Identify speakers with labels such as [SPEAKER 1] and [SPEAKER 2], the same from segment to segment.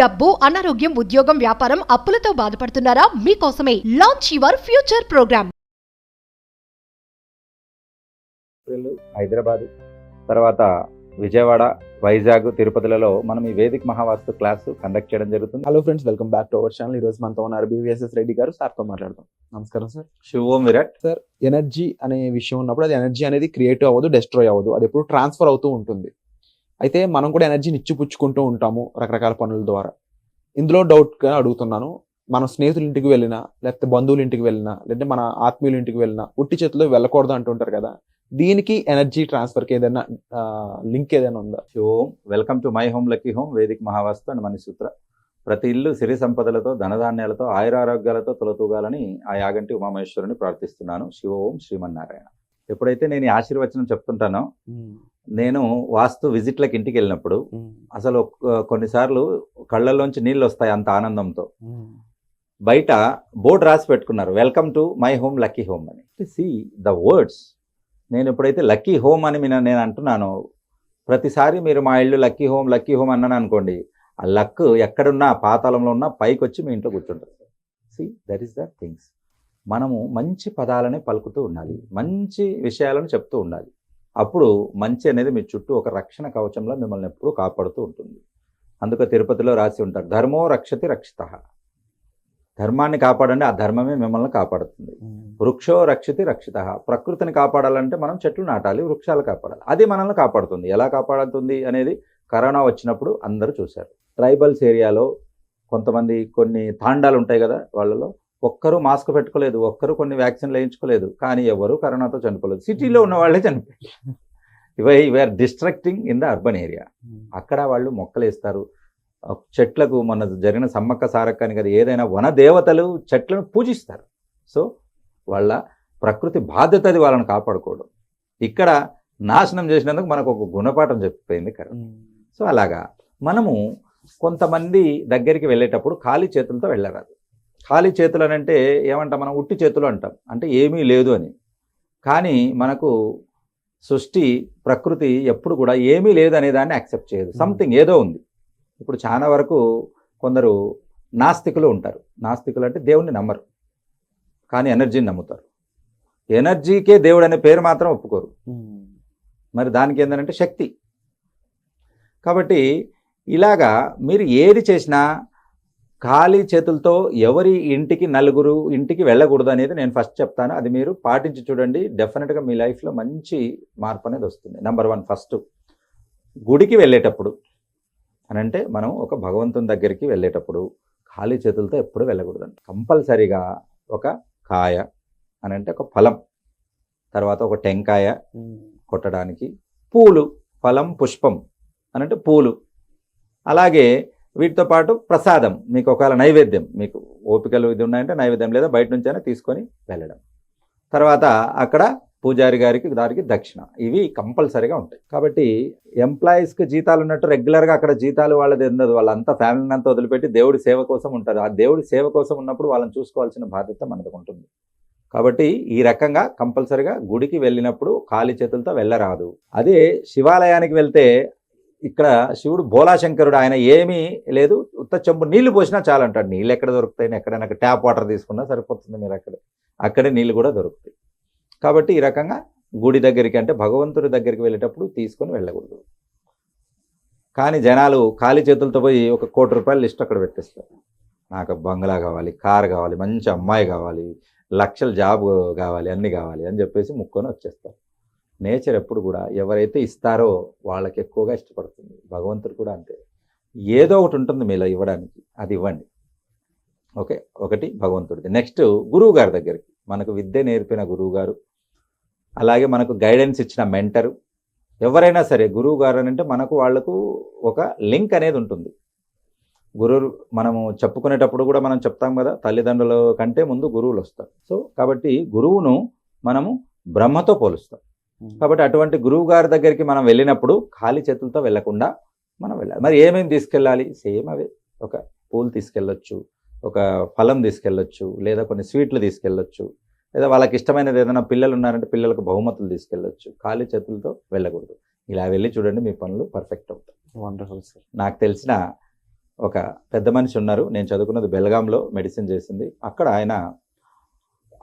[SPEAKER 1] డబ్బు, అనారోగ్యం, ఉద్యోగం, వ్యాపారం, అప్పులతో బాధపడుతున్నారా? మీకోసమే launch your future programme.
[SPEAKER 2] Hyderabad తర్వాత విజయవాడ, వైజాగ్, తిరుపతిలలో మనం ఈ వేదిక మహావాస్తు క్లాసు కండక్ట్ చేయడం జరుగుతుంది.
[SPEAKER 3] Hello friends, welcome back to our channel. ఈ రోజు మనతో ఉన్నారు బివిఎస్ఎస్ రెడ్డి గారు. సార్తో మాట్లాడదాం. నమస్కారం సార్.
[SPEAKER 2] శివోం విరాట్.
[SPEAKER 3] సార్, ఎనర్జీ అనే విషయం ఉన్నప్పుడు అది ఎనర్జీ అనేది క్రియేటివ్ అవ్వదు, డెస్ట్రాయ్ అవ్వదు, అది ఎప్పుడు ట్రాన్స్ఫర్ అవుతూ ఉంటుంది. అయితే మనం కూడా ఎనర్జీని ఇచ్చిపుచ్చుకుంటూ ఉంటాము రకరకాల పనుల ద్వారా. ఇందులో డౌట్గా అడుగుతున్నాను, మన స్నేహితుల ఇంటికి వెళ్ళినా, లేకపోతే బంధువుల ఇంటికి వెళ్ళినా, లేదంటే మన ఆత్మీయుల ఇంటికి వెళ్ళినా ఉట్టి చేతిలో వెళ్ళకూడదు అంటుంటారు కదా, దీనికి ఎనర్జీ ట్రాన్స్ఫర్కి ఏదైనా లింక్ ఏదైనా ఉందా?
[SPEAKER 2] శివోం, welcome to my home lucky home, Vedika MahaVastu and money సూత్ర. ప్రతి ఇల్లు సిరి సంపదలతో, ధనధాన్యాలతో, ఆయురారోగ్యాలతో తొలతూగాలని ఆ యాగంటి ఉమామహేశ్వరుని ప్రార్థిస్తున్నాను. శివోం శ్రీమన్నారాయణ. ఎప్పుడైతే నేను ఈ ఆశీర్వచనం చెప్తుంటానో, నేను వాస్తు విజిట్లకు ఇంటికి వెళ్ళినప్పుడు అసలు కొన్నిసార్లు కళ్ళల్లోంచి నీళ్ళు వస్తాయి అంత ఆనందంతో. బయట బోర్డు రాసి పెట్టుకున్నారు, welcome to my home lucky home అని. See the words. నేను ఎప్పుడైతే లక్కీ హోమ్ అని నేను అంటున్నానో, ప్రతిసారి మీరు మా ఇల్లు లక్కీ హోమ్ అన్నాను అనుకోండి, ఆ లక్ ఎక్కడున్నా, పాతాళంలో ఉన్నా పైకి వచ్చి మీ ఇంట్లో కూర్చుంటారు. See that is the things. మనము మంచి పదాలని పలుకుతూ ఉండాలి, మంచి విషయాలను చెప్తూ ఉండాలి. అప్పుడు మంచి అనేది మీ చుట్టూ ఒక రక్షణ కవచంలో మిమ్మల్ని ఎప్పుడూ కాపాడుతూ ఉంటుంది. అందుకే తిరుపతిలో రాసి ఉంటారు, ధర్మో రక్షతి రక్షితః. ధర్మాన్ని కాపాడండి, ఆ ధర్మమే మిమ్మల్ని కాపాడుతుంది. వృక్షో రక్షతి రక్షితః. ప్రకృతిని కాపాడాలంటే మనం చెట్లు నాటాలి, వృక్షాలు కాపాడాలి, అది మనల్ని కాపాడుతుంది. ఎలా కాపాడుతుంది అనేది కరోనా వచ్చినప్పుడు అందరూ చూశారు. ట్రైబల్స్ ఏరియాలో కొంతమంది కొన్ని తాండాలు ఉంటాయి కదా, వాళ్ళలో ఒక్కరూ మాస్క్ పెట్టుకోలేదు, ఒక్కరు కొన్ని వ్యాక్సిన్లు వేయించుకోలేదు, కానీ ఎవరు కరోనాతో చనిపోలేదు. సిటీలో ఉన్న వాళ్ళే చనిపోయారు. ఇవే destructing in the urban area. అక్కడ వాళ్ళు మొక్కలు వేస్తారు, చెట్లకు మన జరిగిన సమ్మక్క సారక్క అని కదా, ఏదైనా వన దేవతలు చెట్లను పూజిస్తారు. సో వాళ్ళ ప్రకృతి బాధ్యత అది, వాళ్ళని కాపాడుకోవడం. ఇక్కడ నాశనం చేసినందుకు మనకు ఒక గుణపాఠం చెప్పిపోయింది కరోనా. సో అలాగా మనము కొంతమంది దగ్గరికి వెళ్ళేటప్పుడు ఖాళీ చేతులతో వెళ్ళరాదు. ఖాళీ చేతులు అని అంటే ఏమంటాం, మనం ఉట్టి చేతులు అంటాం, అంటే ఏమీ లేదు అని. కానీ మనకు సృష్టి, ప్రకృతి ఎప్పుడు కూడా ఏమీ లేదు అనే దాన్ని యాక్సెప్ట్ చేయదు. సంథింగ్ ఏదో ఉంది. ఇప్పుడు చాలా వరకు కొందరు నాస్తికులు ఉంటారు. నాస్తికులు అంటే దేవుణ్ణి నమ్మరు, కానీ ఎనర్జీని నమ్ముతారు. ఎనర్జీకే దేవుడు అనే పేరు మాత్రం ఒప్పుకోరు. మరి దానికి ఏంటంటే శక్తి. కాబట్టి ఇలాగా మీరు ఏది చేసినా ఖాళీ చేతులతో ఎవరి ఇంటికి, నలుగురు ఇంటికి వెళ్ళకూడదు అనేది నేను ఫస్ట్ చెప్తాను. అది మీరు పాటించి చూడండి, డెఫినెట్గా మీ లైఫ్లో మంచి మార్పు అనేది వస్తుంది. నెంబర్ 1, ఫస్ట్ గుడికి వెళ్ళేటప్పుడు అని అంటే, మనం ఒక భగవంతుని దగ్గరికి వెళ్ళేటప్పుడు ఖాళీ చేతులతో ఎప్పుడు వెళ్ళకూడదండి. కంపల్సరీగా ఒక కాయ అని అంటే ఒక ఫలం, తర్వాత ఒక టెంకాయ కొట్టడానికి, పూలు, ఫలం, పుష్పం అని అంటే పూలు, అలాగే వీటితో పాటు ప్రసాదం, మీకు ఒకవేళ నైవేద్యం, మీకు ఓపికలు ఇది ఉన్నాయంటే నైవేద్యం, లేదా బయట నుంచి అయినా తీసుకొని వెళ్ళడం. తర్వాత అక్కడ పూజారి గారికి దానికి దక్షిణ, ఇవి కంపల్సరీగా ఉంటాయి. కాబట్టి ఎంప్లాయీస్కి జీతాలు ఉన్నట్టు రెగ్యులర్గా అక్కడ జీతాలు వాళ్ళది ఉండదు. వాళ్ళంతా ఫ్యామిలీని అంతా వదిలిపెట్టి దేవుడి సేవ కోసం ఉంటారు. ఆ దేవుడి సేవ కోసం ఉన్నప్పుడు వాళ్ళని చూసుకోవాల్సిన బాధ్యత మనకు ఉంటుంది. కాబట్టి ఈ రకంగా కంపల్సరీగా గుడికి వెళ్ళినప్పుడు ఖాళీ చేతులతో వెళ్ళరాదు. అదే శివాలయానికి వెళ్తే, ఇక్కడ శివుడు భోలాశంకరుడు, ఆయన ఏమీ లేదు, ఉత్త చెంబు నీళ్లు పోసినా చాలంటాడు. నీళ్ళు ఎక్కడ దొరుకుతాయి? ఎక్కడైనా ట్యాప్ వాటర్ తీసుకున్నా సరిపోతుంది, మీరు అక్కడే నీళ్ళు కూడా దొరుకుతాయి. కాబట్టి ఈ రకంగా గుడి దగ్గరికి, అంటే భగవంతుడి దగ్గరికి వెళ్ళేటప్పుడు తీసుకొని వెళ్ళకూడదు. కానీ జనాలు ఖాళీ చేతులతో పోయి ఒక ₹1,00,00,000 లిస్ట్ అక్కడ పెట్టేస్తారు. నాకు బంగ్లా కావాలి, కారు కావాలి, మంచి అమ్మాయి కావాలి, లక్షల జాబ్ కావాలి, అన్నీ కావాలి అని చెప్పేసి ముక్కొని వచ్చేస్తారు. నేచర్ ఎప్పుడు కూడా ఎవరైతే ఇస్తారో వాళ్ళకి ఎక్కువగా ఇష్టపడుతుంది. భగవంతుడు కూడా అంతే, ఏదో ఒకటి ఉంటుంది మీలో ఇవ్వడానికి, అది ఇవ్వండి. ఓకే, ఒకటి భగవంతుడిది. నెక్స్ట్ గురువు గారి దగ్గరికి, మనకు విద్య నేర్పిన గురువు గారు, అలాగే మనకు గైడెన్స్ ఇచ్చిన మెంటరు, ఎవరైనా సరే గురువు గారు అని అంటే మనకు వాళ్లకు ఒక లింక్ అనేది ఉంటుంది. గురువు మనము చెప్పుకునేటప్పుడు కూడా మనం చెప్తాం కదా, తల్లిదండ్రుల కంటే ముందు గురువులు వస్తారు. సో కాబట్టి గురువును మనము బ్రహ్మతో పోలుస్తాం. కాబట్టి అటువంటి గురువు గారి దగ్గరికి మనం వెళ్ళినప్పుడు ఖాళీ చేతులతో వెళ్లకుండా మనం వెళ్ళాలి. మరి ఏమేమి తీసుకెళ్ళాలి? సేమ్ అవే, ఒక పూలు తీసుకెళ్ళొచ్చు, ఒక ఫలం తీసుకెళ్ళొచ్చు, లేదా కొన్ని స్వీట్లు తీసుకెళ్ళొచ్చు, లేదా వాళ్ళకి ఇష్టమైనది ఏదైనా, పిల్లలు ఉన్నారంటే పిల్లలకు బహుమతులు తీసుకెళ్ళొచ్చు. ఖాళీ చేతులతో వెళ్ళకూడదు. ఇలా వెళ్ళి చూడండి, మీ పనులు పర్ఫెక్ట్ అవుతాయి.
[SPEAKER 3] Wonderful sir.
[SPEAKER 2] నాకు తెలిసిన ఒక పెద్ద మనిషి ఉన్నారు, నేను చదువుకున్నది బెల్గాంలో, మెడిసిన్ చేసింది. అక్కడ ఆయన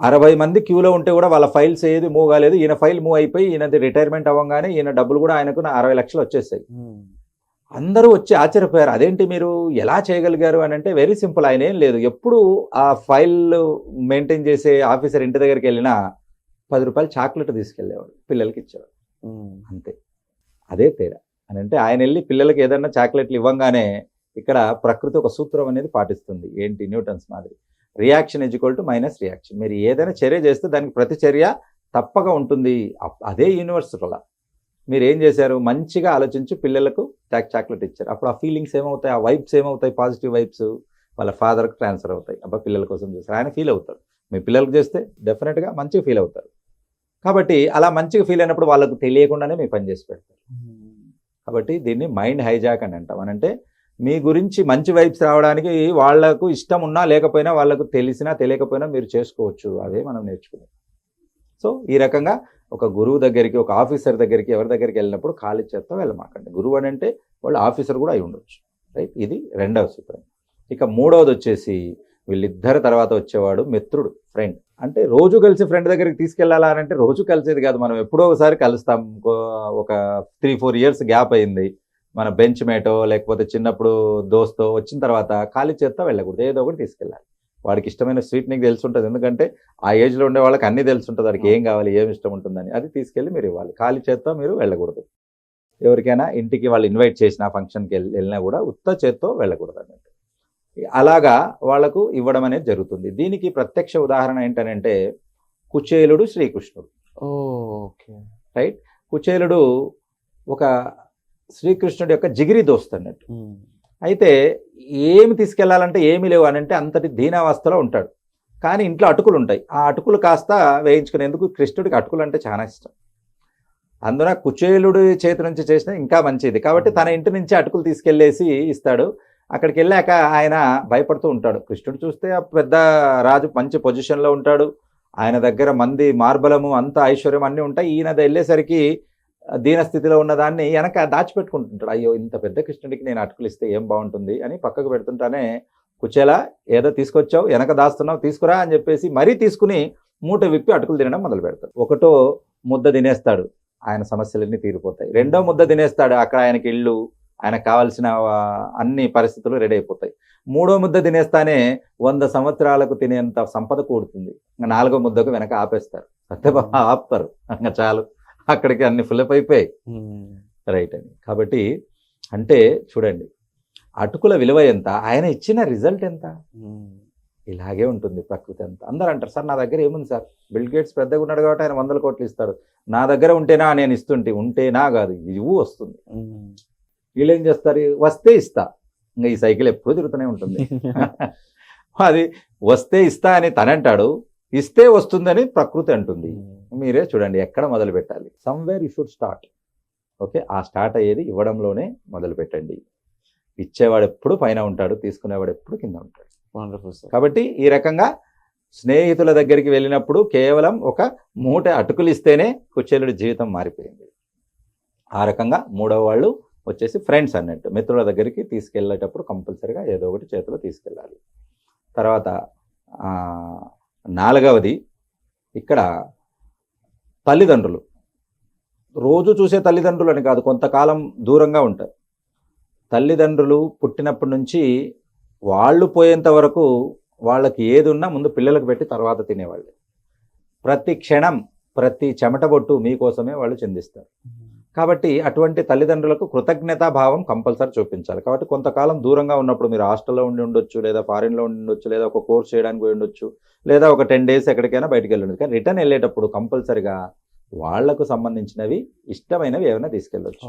[SPEAKER 2] 60 మంది క్యూలో ఉంటే కూడా వాళ్ళ ఫైల్స్ ఏది మూవ్ కాలేదు. ఈయన ఫైల్ మూవ్ అయిపోయి ఈయనది రిటైర్మెంట్ అవ్వగానే ఈయన డబ్బులు కూడా ఆయనకు 60 లక్షలు వచ్చేసాయి. అందరూ వచ్చి ఆశ్చర్యపోయారు, అదేంటి మీరు ఎలా చేయగలిగారు అని. అంటే వెరీ సింపుల్, ఆయన ఏం లేదు, ఎప్పుడు ఆ ఫైల్ మెయింటైన్ చేసే ఆఫీసర్ ఇంటి దగ్గరికి వెళ్ళినా 10 రూపాయలు చాక్లెట్ తీసుకెళ్ళేవాడు, పిల్లలకి ఇచ్చేవాడు, అంతే. అదే తేడా అని. అంటే ఆయన వెళ్ళి పిల్లలకి ఏదన్నా చాక్లెట్లు ఇవ్వంగానే ఇక్కడ ప్రకృతి ఒక సూత్రం అనేది పాటిస్తుంది. ఏంటి, న్యూటన్స్ మాదిరి, reaction equal to minus reaction. మీరు ఏదైనా చర్య చేస్తే దానికి ప్రతిచర్య తప్పక ఉంటుంది. అదే యూనివర్సిటీలో మీరు ఏం చేశారు, మంచిగా ఆలోచించి పిల్లలకు చాక్లెట్ ఇచ్చారు. అప్పుడు ఆ ఫీలింగ్స్ ఏమవుతాయి, ఆ వైబ్స్ ఏమవుతాయి, పాజిటివ్ వైబ్స్ వాళ్ళ ఫాదర్కి ట్రాన్స్ఫర్ అవుతాయి. అబ్బా పిల్లల కోసం చేస్తారు, ఆయన ఫీల్ అవుతాడు. మీ పిల్లలకు చేస్తే డెఫినెట్గా మంచిగా ఫీల్ అవుతారు. కాబట్టి అలా మంచిగా ఫీల్ అయినప్పుడు వాళ్ళకు తెలియకుండానే మీ పని చేసి పెడతారు. కాబట్టి దీన్ని మైండ్ హైజాక్ అని అంటాం. అంటే మీ గురించి మంచి వైబ్స్ రావడానికి వాళ్లకు ఇష్టం ఉన్నా లేకపోయినా, వాళ్ళకు తెలిసినా తెలియకపోయినా మీరు చేసుకోవచ్చు. అదే మనం నేర్చుకునేది. సో ఈ రకంగా ఒక గురువు దగ్గరికి, ఒక ఆఫీసర్ దగ్గరికి, ఎవరి దగ్గరికి వెళ్ళినప్పుడు ఖాళీ చేత్తో వెళ్ళమాకండి. గురువు అని అంటే వాళ్ళు ఆఫీసర్ కూడా అయి ఉండొచ్చు, రైట్. ఇది రెండవ సూత్రం. ఇక మూడవది వచ్చేసి, వీళ్ళిద్దరి తర్వాత వచ్చేవాడు మిత్రుడు, ఫ్రెండ్. అంటే రోజు కలిసి ఫ్రెండ్ దగ్గరికి తీసుకెళ్లాలా అని అంటే రోజు కలిసేది కాదు, మనం ఎప్పుడో ఒకసారి కలుస్తాం. ఒక 3-4 ఇయర్స్ గ్యాప్ అయింది, మన బెంచ్ మేటో లేకపోతే చిన్నప్పుడు దోస్తో వచ్చిన తర్వాత ఖాళీ చేత్తో వెళ్ళకూడదు, ఏదో ఒకటి తీసుకెళ్ళాలి. వాడికి ఇష్టమైన స్వీట్ నీకు తెలిసి ఉంటుంది, ఎందుకంటే ఆ ఏజ్లో ఉండే వాళ్ళకి అన్నీ తెలిసి ఉంటుంది, వాడికి ఏం కావాలి, ఏం ఇష్టం ఉంటుందని. అది తీసుకెళ్ళి మీరు ఇవ్వాలి. ఖాళీ చేత్తో మీరు వెళ్ళకూడదు. ఎవరికైనా ఇంటికి వాళ్ళు ఇన్వైట్ చేసిన ఫంక్షన్కి వెళ్ళినా కూడా ఉత్త చేత్తో వెళ్ళకూడదు అన్నట్టు. అలాగా వాళ్లకు ఇవ్వడం అనేది జరుగుతుంది. దీనికి ప్రత్యక్ష ఉదాహరణ ఏంటనంటే కుచేలుడు, శ్రీకృష్ణుడు.
[SPEAKER 3] Okay,
[SPEAKER 2] right. కుచేలుడు ఒక శ్రీకృష్ణుడి యొక్క జిగిరి దోస్త్ అన్నట్టు. అయితే ఏమి తీసుకెళ్లాలంటే ఏమీ లేవు అని అంటే అంతటి దీనావస్థలో ఉంటాడు. కానీ ఇంట్లో అటుకులు ఉంటాయి, ఆ అటుకులు కాస్త వేయించుకునేందుకు కృష్ణుడికి అటుకులు అంటే చాలా ఇష్టం. అందున కుచేలుడి చేతి నుంచి చేసిన ఇంకా మంచిది కాబట్టి తన ఇంటి నుంచి అటుకులు తీసుకెళ్లేసి ఇస్తాడు. అక్కడికి వెళ్ళాక ఆయన భయపడుతూ ఉంటాడు. కృష్ణుడు చూస్తే ఆ పెద్ద రాజు, మంచి పొజిషన్లో ఉంటాడు, ఆయన దగ్గర మంది మార్బలము అంత ఐశ్వర్యం అన్నీ ఉంటాయి. ఈయన వెళ్ళేసరికి దీనస్థితిలో ఉన్నదాన్ని వెనక దాచిపెట్టుకుంటుంటాడు. అయ్యో ఇంత పెద్ద కృష్ణుడికి నేను అటుకులు ఇస్తే ఏం బాగుంటుంది అని పక్కకు పెడుతుంటానే, కుచేలా ఏదో తీసుకొచ్చావు, వెనక దాస్తున్నావు, తీసుకురా అని చెప్పేసి మరీ తీసుకుని మూట విప్పి అటుకులు తినడం మొదలు పెడతాడు. ఒకటో ముద్ద తినేస్తాడు, ఆయన సమస్యలన్నీ తీరిపోతాయి. రెండో ముద్ద తినేస్తాడు, అక్కడ ఆయనకి ఇల్లు, ఆయనకు కావాల్సిన అన్ని పరిస్థితులు రెడీ అయిపోతాయి. మూడో ముద్ద తినేస్తానే 100 సంవత్సరాలకు తినేంత సంపద కూడుతుంది. ఇంకా 4వ ముద్దకు వెనక ఆపేస్తారు, సత్యబాబా ఆపుతారు, ఇంకా చాలు అక్కడికి అన్ని ఫిల్అప్ అయిపోయాయి, రైట్ అని. కాబట్టి అంటే చూడండి అటుకుల విలువ ఎంత, ఆయన ఇచ్చిన రిజల్ట్ ఎంత. ఇలాగే ఉంటుంది ప్రకృతి అంతా. అందరూ అంటారు, సార్ నా దగ్గర ఏముంది సార్, బిల్ గేట్స్ పెద్దగా ఉన్నాడు కాబట్టి ఆయన 100 కోట్లు ఇస్తాడు, నా దగ్గర ఉంటేనా నేను ఉంటేనా కాదు, ఇవ్వు వస్తుంది. వీళ్ళు ఏం చేస్తారు, వస్తే ఇస్తా, ఇంకా ఈ సైకిల్ ఎప్పుడు తిరుగుతూనే ఉంటుంది. అది వస్తే ఇస్తా అని తనంటాడు, ఇస్తే వస్తుందని ప్రకృతి అంటుంది. మీరే చూడండి ఎక్కడ మొదలు పెట్టాలి. Somewhere you should start. Okay, ఆ స్టార్ట్ అయ్యేది ఇవ్వడంలోనే మొదలు పెట్టండి. ఇచ్చేవాడు ఎప్పుడు పైన ఉంటాడు, తీసుకునేవాడు ఎప్పుడు కింద ఉంటాడు. కాబట్టి ఈ రకంగా స్నేహితుల దగ్గరికి వెళ్ళినప్పుడు కేవలం ఒక మూట అటుకులు ఇస్తేనే కుచేలుడి జీవితం మారిపోయింది. ఆ రకంగా మూడవ వాళ్ళు వచ్చేసి ఫ్రెండ్స్ అన్నట్టు. మిత్రుల దగ్గరికి తీసుకెళ్ళేటప్పుడు కంపల్సరీగా ఏదో ఒకటి చేతిలో తీసుకెళ్ళాలి. తర్వాత 4వది ఇక్కడ తల్లిదండ్రులు. రోజు చూసే తల్లిదండ్రులు అని కాదు, కొంతకాలం దూరంగా ఉంటారు. తల్లిదండ్రులు పుట్టినప్పటి నుంచి వాళ్ళు పోయేంత వరకు వాళ్ళకి ఏది ఉన్నా ముందు పిల్లలకు పెట్టి తర్వాత తినేవాళ్ళు. ప్రతి క్షణం, ప్రతి చెమటబొట్టు మీకోసమే వాళ్ళు చిందిస్తారు. కాబట్టి అటువంటి తల్లిదండ్రులకు కృతజ్ఞతాభావం కంపల్సరీ చూపించాలి. కాబట్టి కొంతకాలం దూరంగా ఉన్నప్పుడు మీరు హాస్టల్లో ఉండి ఉండొచ్చు, లేదా ఫారిన్లో ఉండి ఉండొచ్చు, లేదా ఒక కోర్స్ చేయడానికి పోయి ఉండొచ్చు, లేదా ఒక 10 days ఎక్కడికైనా బయటికి వెళ్ళి ఉండొచ్చు. కానీ రిటర్న్ వెళ్ళేటప్పుడు కంపల్సరీగా వాళ్లకు సంబంధించినవి ఇష్టమైనవి ఏమైనా తీసుకెళ్ళొచ్చు.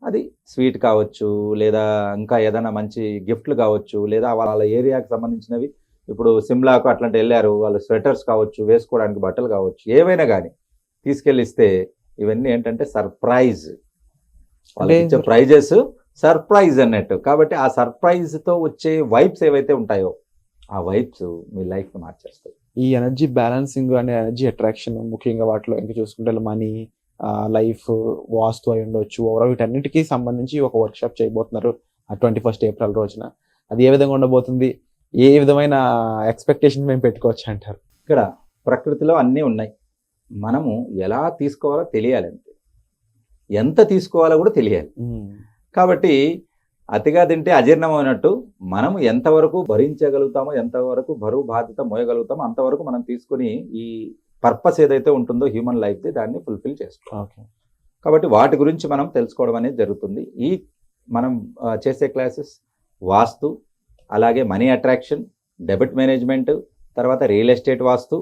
[SPEAKER 2] అది స్వీట్ కావచ్చు, లేదా ఇంకా ఏదైనా మంచి గిఫ్ట్లు కావచ్చు, లేదా వాళ్ళ ఏరియాకి సంబంధించినవి. ఇప్పుడు సిమ్లాకు అట్లాంటి వెళ్ళారు, వాళ్ళు స్వెటర్స్ కావచ్చు, వేసుకోవడానికి బట్టలు కావచ్చు, ఏవైనా కానీ తీసుకెళ్ళిస్తే ఇవన్నీ ఏంటంటే సర్ప్రైజ్. వాళ్ళకి ఇచ్చే ప్రైజెస్ సర్ప్రైజ్ అన్నట్టు. కాబట్టి ఆ సర్ప్రైజ్తో వచ్చే వైబ్స్ ఏవైతే ఉంటాయో ఆ వైబ్స్ మీ లైఫ్ని మార్చేస్తాయి.
[SPEAKER 3] ఈ energy balancing and energy attraction ముఖ్యంగా వాటిలో ఇంకా చూసుకుంటే మనీ, లైఫ్, వాస్తు అయి ఉండొచ్చు, ఓవరాల్ వీటన్నిటికీ సంబంధించి ఒక వర్క్షాప్ చేయబోతున్నారు 21st April రోజున. అది ఏ విధంగా ఉండబోతుంది, ఏ విధమైన ఎక్స్పెక్టేషన్ మేము పెట్టుకోవచ్చు అంటారు?
[SPEAKER 2] ఇక్కడ ప్రకృతిలో అన్నీ ఉన్నాయి, మనము ఎలా తీసుకోవాలో తెలియాలి, అంతే ఎంత తీసుకోవాలో కూడా తెలియాలి. కాబట్టి అతిగా తింటే అజీర్ణమైనట్టు మనము ఎంతవరకు భరించగలుగుతామో, ఎంతవరకు బరువు బాధ్యత మోయగలుగుతామో అంతవరకు మనం తీసుకుని ఈ పర్పస్ ఏదైతే ఉంటుందో హ్యూమన్ లైఫ్ది దాన్ని ఫుల్ఫిల్ చేసుకోవాలి.
[SPEAKER 3] ఓకే.
[SPEAKER 2] కాబట్టి వాటి గురించి మనం తెలుసుకోవడం అనేది జరుగుతుంది. ఈ మనం చేసే క్లాసెస్ వాస్తు, అలాగే మనీ అట్రాక్షన్, డెబిట్ మేనేజ్మెంట్, తర్వాత రియల్ ఎస్టేట్ వాస్తు,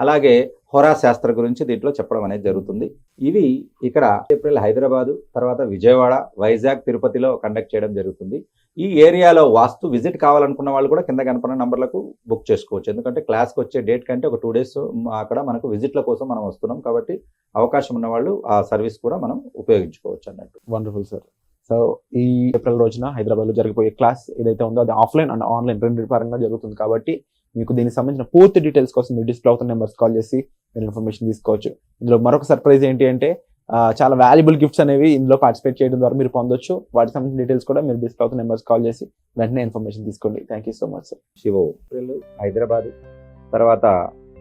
[SPEAKER 2] అలాగే హోరా శాస్త్ర గురించి దీంట్లో చెప్పడం అనేది జరుగుతుంది. ఇవి ఇక్కడ ఏప్రిల్ హైదరాబాదు, తర్వాత విజయవాడ, వైజాగ్, తిరుపతిలో కండక్ట్ చేయడం జరుగుతుంది. ఈ ఏరియాలో వాస్తు విజిట్ కావాలనుకున్న వాళ్ళు కూడా కింద కనపడిన నంబర్లకు బుక్ చేసుకోవచ్చు. ఎందుకంటే క్లాస్కి వచ్చే డేట్ కంటే ఒక 2 days అక్కడ మనకు విజిట్ల కోసం మనం వస్తున్నాం కాబట్టి అవకాశం ఉన్న వాళ్ళు ఆ సర్వీస్ కూడా మనం ఉపయోగించుకోవచ్చు అన్నట్టు.
[SPEAKER 3] Wonderful sir. సో ఈ ఏప్రిల్ రోజున హైదరాబాద్లో జరిగిపోయే క్లాస్ ఏదైతే ఉందో అది ఆఫ్లైన్ అండ్ ఆన్లైన్ రెండు పరంగా జరుగుతుంది కాబట్టి మీకు దీనికి సంబంధించిన పూర్తి డీటెయిల్స్ కోసం మీరు డిస్ప్లే అవుతున్న నెంబర్స్ కాల్ చేసి మీరు ఇన్ఫర్మేషన్ తీసుకోవచ్చు. ఇందులో మరొక సర్ప్రైజ్ ఏంటి అంటే చాలా వాల్యుబుల్ గిఫ్ట్స్ అనేవి ఇందులో పార్టిసిపేట్ చేయడం ద్వారా మీరు పొందొచ్చు. వాటికి సంబంధించిన డీటెయిల్స్ కూడా మీరు డిస్ప్లే అవుతున్న నెంబర్స్ కాల్ చేసి వెంటనే ఇన్ఫర్మేషన్ తీసుకోండి. Thank you so much sir.
[SPEAKER 2] Shiva April Hyderabad, తర్వాత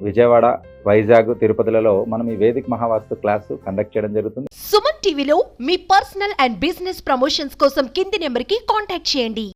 [SPEAKER 2] విజయవాడ, వైజాగ్, తిరుపతిలలో మనం ఈ వేదిక్ మహావాస్తు క్లాసు కండక్ట్ చేయడం జరుగుతుంది.
[SPEAKER 1] సుమన్ టీవీలో మీ పర్సనల్ అండ్ బిజినెస్ ప్రమోషన్స్ కోసం కింది నెంబర్కి కాంటాక్ట్ చేయండి.